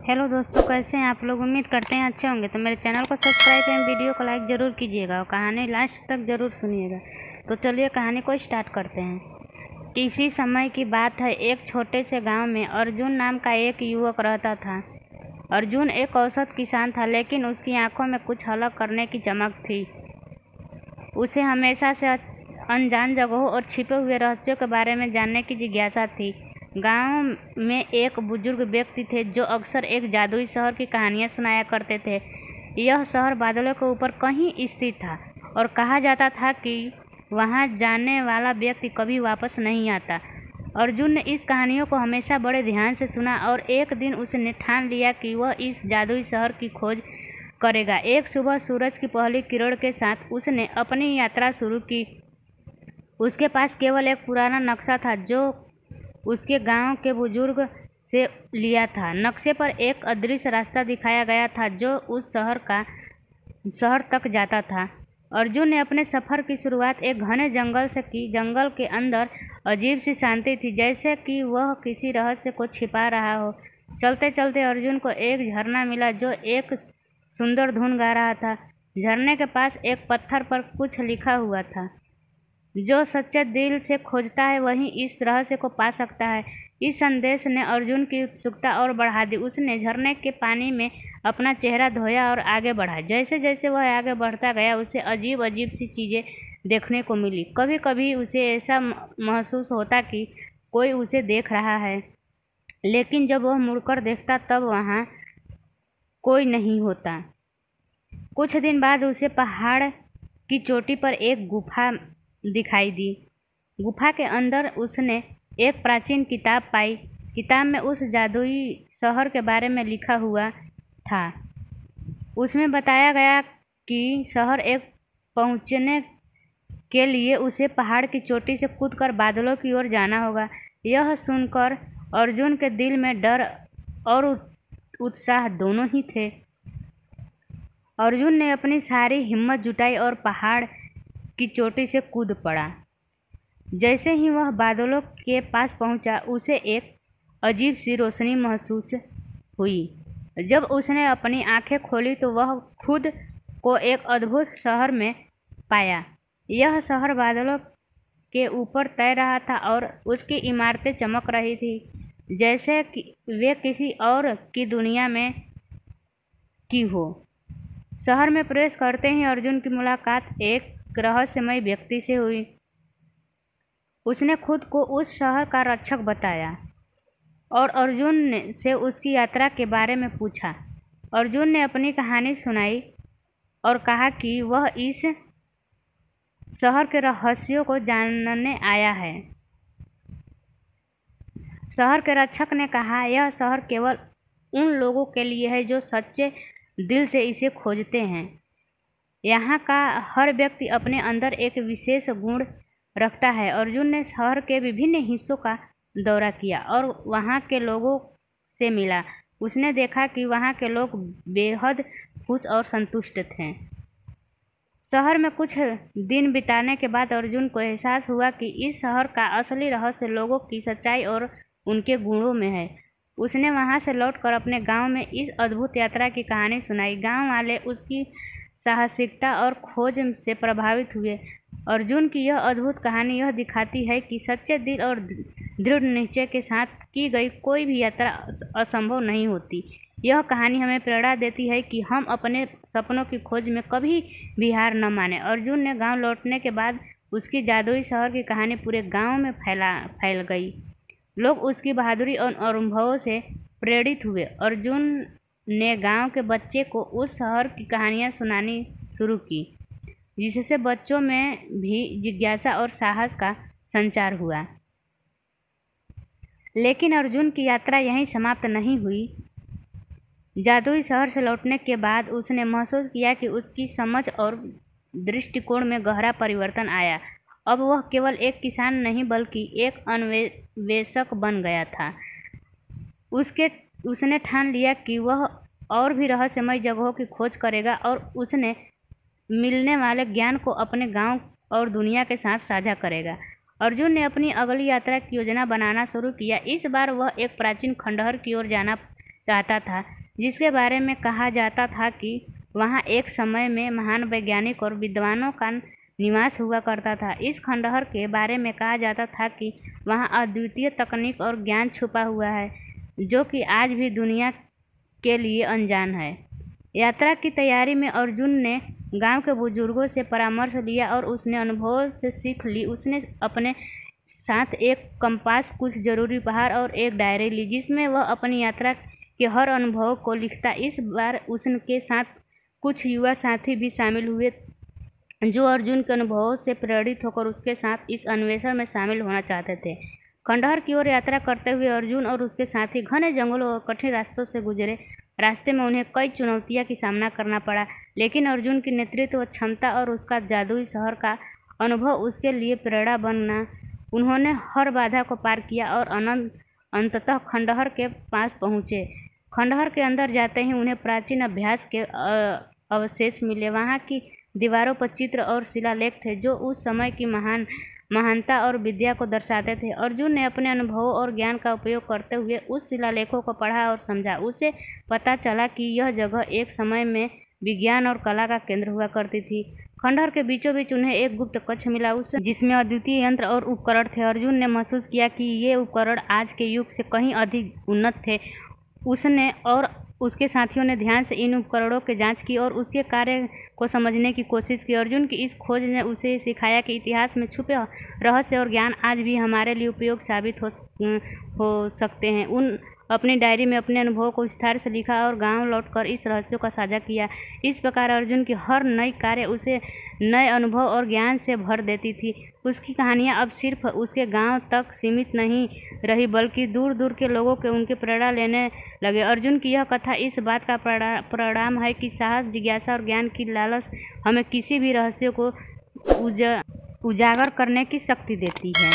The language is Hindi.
हेलो दोस्तों, कैसे हैं आप लोग। उम्मीद करते हैं अच्छे होंगे। तो मेरे चैनल को सब्सक्राइब एवं वीडियो को लाइक ज़रूर कीजिएगा और कहानी लास्ट तक ज़रूर सुनिएगा। तो चलिए कहानी को स्टार्ट करते हैं। किसी समय की बात है, एक छोटे से गांव में अर्जुन नाम का एक युवक रहता था। अर्जुन एक औसत किसान था, लेकिन उसकी आंखों में कुछ अलग करने की चमक थी। उसे हमेशा से अनजान जगहों और छिपे हुए रहस्यों के बारे में जानने की जिज्ञासा थी। गांव में एक बुजुर्ग व्यक्ति थे जो अक्सर एक जादुई शहर की कहानियां सुनाया करते थे। यह शहर बादलों के ऊपर कहीं स्थित था और कहा जाता था कि वहां जाने वाला व्यक्ति कभी वापस नहीं आता। अर्जुन ने इस कहानियों को हमेशा बड़े ध्यान से सुना और एक दिन उसने ठान लिया कि वह इस जादुई शहर की खोज करेगा। एक सुबह सूरज की पहली किरण के साथ उसने अपनी यात्रा शुरू की। उसके पास केवल एक पुराना नक्शा था जो उसके गांव के बुजुर्ग से लिया था। नक्शे पर एक अदृश्य रास्ता दिखाया गया था जो उस शहर तक जाता था। अर्जुन ने अपने सफ़र की शुरुआत एक घने जंगल से की। जंगल के अंदर अजीब सी शांति थी, जैसे कि वह किसी रहस्य को छिपा रहा हो। चलते चलते अर्जुन को एक झरना मिला जो एक सुंदर धुन गा रहा था। झरने के पास एक पत्थर पर कुछ लिखा हुआ था, जो सच्चे दिल से खोजता है वही इस रहस्य को पा सकता है। इस संदेश ने अर्जुन की उत्सुकता और बढ़ा दी। उसने झरने के पानी में अपना चेहरा धोया और आगे बढ़ा। जैसे जैसे वह आगे बढ़ता गया, उसे अजीब अजीब सी चीज़ें देखने को मिली। कभी कभी उसे ऐसा महसूस होता कि कोई उसे देख रहा है, लेकिन जब वह मुड़कर देखता तब वहाँ कोई नहीं होता। कुछ दिन बाद उसे पहाड़ की चोटी पर एक गुफा दिखाई दी। गुफा के अंदर उसने एक प्राचीन किताब पाई। किताब में उस जादुई शहर के बारे में लिखा हुआ था। उसमें बताया गया कि शहर एक पहुंचने के लिए उसे पहाड़ की चोटी से कूदकर बादलों की ओर जाना होगा। यह सुनकर अर्जुन के दिल में डर और उत्साह दोनों ही थे। अर्जुन ने अपनी सारी हिम्मत जुटाई और पहाड़ की चोटी से कूद पड़ा। जैसे ही वह बादलों के पास पहुंचा, उसे एक अजीब सी रोशनी महसूस हुई। जब उसने अपनी आंखें खोली तो वह खुद को एक अद्भुत शहर में पाया। यह शहर बादलों के ऊपर तैर रहा था और उसकी इमारतें चमक रही थी, जैसे कि वे किसी और की दुनिया में की हो। शहर में प्रवेश करते ही अर्जुन की मुलाकात एक रहस्यमय व्यक्ति से हुई। उसने खुद को उस शहर का रक्षक बताया और अर्जुन से उसकी यात्रा के बारे में पूछा। अर्जुन ने अपनी कहानी सुनाई और कहा कि वह इस शहर के रहस्यों को जानने आया है। शहर के रक्षक ने कहा, यह शहर केवल उन लोगों के लिए है जो सच्चे दिल से इसे खोजते हैं। यहाँ का हर व्यक्ति अपने अंदर एक विशेष गुण रखता है। अर्जुन ने शहर के विभिन्न हिस्सों का दौरा किया और वहाँ के लोगों से मिला। उसने देखा कि वहाँ के लोग बेहद खुश और संतुष्ट थे। शहर में कुछ दिन बिताने के बाद अर्जुन को एहसास हुआ कि इस शहर का असली रहस्य लोगों की सच्चाई और उनके गुणों में है। उसने वहाँ से लौटकर अपने गांव में इस अद्भुत यात्रा की कहानी सुनाई। गांव वाले उसकी साहसिकता और खोज से प्रभावित हुए। अर्जुन की यह अद्भुत कहानी यह दिखाती है कि सच्चे दिल और दृढ़ निश्चय के साथ की गई कोई भी यात्रा असंभव नहीं होती। यह कहानी हमें प्रेरणा देती है कि हम अपने सपनों की खोज में कभी भी हार न माने। अर्जुन ने गांव लौटने के बाद उसकी जादुई शहर की कहानी पूरे गांव में फैल गई। लोग उसकी बहादुरी और अनुभवों से प्रेरित हुए। अर्जुन ने गांव के बच्चे को उस शहर की कहानियां सुनानी शुरू की, जिससे बच्चों में भी जिज्ञासा और साहस का संचार हुआ। लेकिन अर्जुन की यात्रा यहीं समाप्त नहीं हुई। जादुई शहर से लौटने के बाद उसने महसूस किया कि उसकी समझ और दृष्टिकोण में गहरा परिवर्तन आया। अब वह केवल एक किसान नहीं बल्कि एक अन्वेषक बन गया था। उसने ठान लिया कि वह और भी रहस्यमय जगहों की खोज करेगा और उसने मिलने वाले ज्ञान को अपने गांव और दुनिया के साथ साझा करेगा। अर्जुन ने अपनी अगली यात्रा की योजना बनाना शुरू किया। इस बार वह एक प्राचीन खंडहर की ओर जाना चाहता था, जिसके बारे में कहा जाता था कि वहाँ एक समय में महान वैज्ञानिक और विद्वानों का निवास हुआ करता था। इस खंडहर के बारे में कहा जाता था कि वहाँ अद्वितीय तकनीक और ज्ञान छुपा हुआ है, जो कि आज भी दुनिया के लिए अनजान है। यात्रा की तैयारी में अर्जुन ने गांव के बुजुर्गों से परामर्श लिया और उसने अनुभव से सीख ली। उसने अपने साथ एक कंपास, कुछ जरूरी उपहार और एक डायरी ली, जिसमें वह अपनी यात्रा के हर अनुभव को लिखता। इस बार उसके साथ कुछ युवा साथी भी शामिल हुए, जो अर्जुन के अनुभवों से प्रेरित होकर उसके साथ इस अन्वेषण में शामिल होना चाहते थे। खंडहर की ओर यात्रा करते हुए अर्जुन और उसके साथी घने जंगलों और कठिन रास्तों से गुजरे। रास्ते में उन्हें कई चुनौतियों का सामना करना पड़ा, लेकिन अर्जुन की नेतृत्व क्षमता और उसका जादुई शहर का अनुभव उसके लिए प्रेरणा बना। उन्होंने हर बाधा को पार किया और अंततः खंडहर के पास पहुँचे। खंडहर के अंदर जाते ही उन्हें प्राचीन अभ्यास के अवशेष मिले। वहाँ की दीवारों पर चित्र और शिलालेख थे, जो उस समय की महानता और विद्या को दर्शाते थे। अर्जुन ने अपने अनुभवों और ज्ञान का उपयोग करते हुए उस शिलालेखों को पढ़ा और समझा। उसे पता चला कि यह जगह एक समय में विज्ञान और कला का केंद्र हुआ करती थी। खंडहर के बीचों बीच उन्हें एक गुप्त कक्ष मिला, जिसमें अद्वितीय यंत्र और उपकरण थे। अर्जुन ने महसूस किया कि ये उपकरण आज के युग से कहीं अधिक उन्नत थे। उसने और उसके साथियों ने ध्यान से इन उपकरणों की जांच की और उसके कार्य को समझने की कोशिश की। अर्जुन की इस खोज ने उसे सिखाया कि इतिहास में छुपे रहस्य और ज्ञान आज भी हमारे लिए उपयोग साबित हो सकते हैं। अपनी डायरी में अपने अनुभवों को विस्तार से लिखा और गांव लौटकर इस रहस्यों का साझा किया। इस प्रकार अर्जुन की हर नई कार्य उसे नए अनुभव और ज्ञान से भर देती थी। उसकी कहानियाँ अब सिर्फ उसके गांव तक सीमित नहीं रही, बल्कि दूर दूर के लोगों के उनके प्रेरणा लेने लगे। अर्जुन की यह कथा इस बात का परिणाम है कि साहस, जिज्ञासा और ज्ञान की लालसा हमें किसी भी रहस्य को उजागर करने की शक्ति देती है।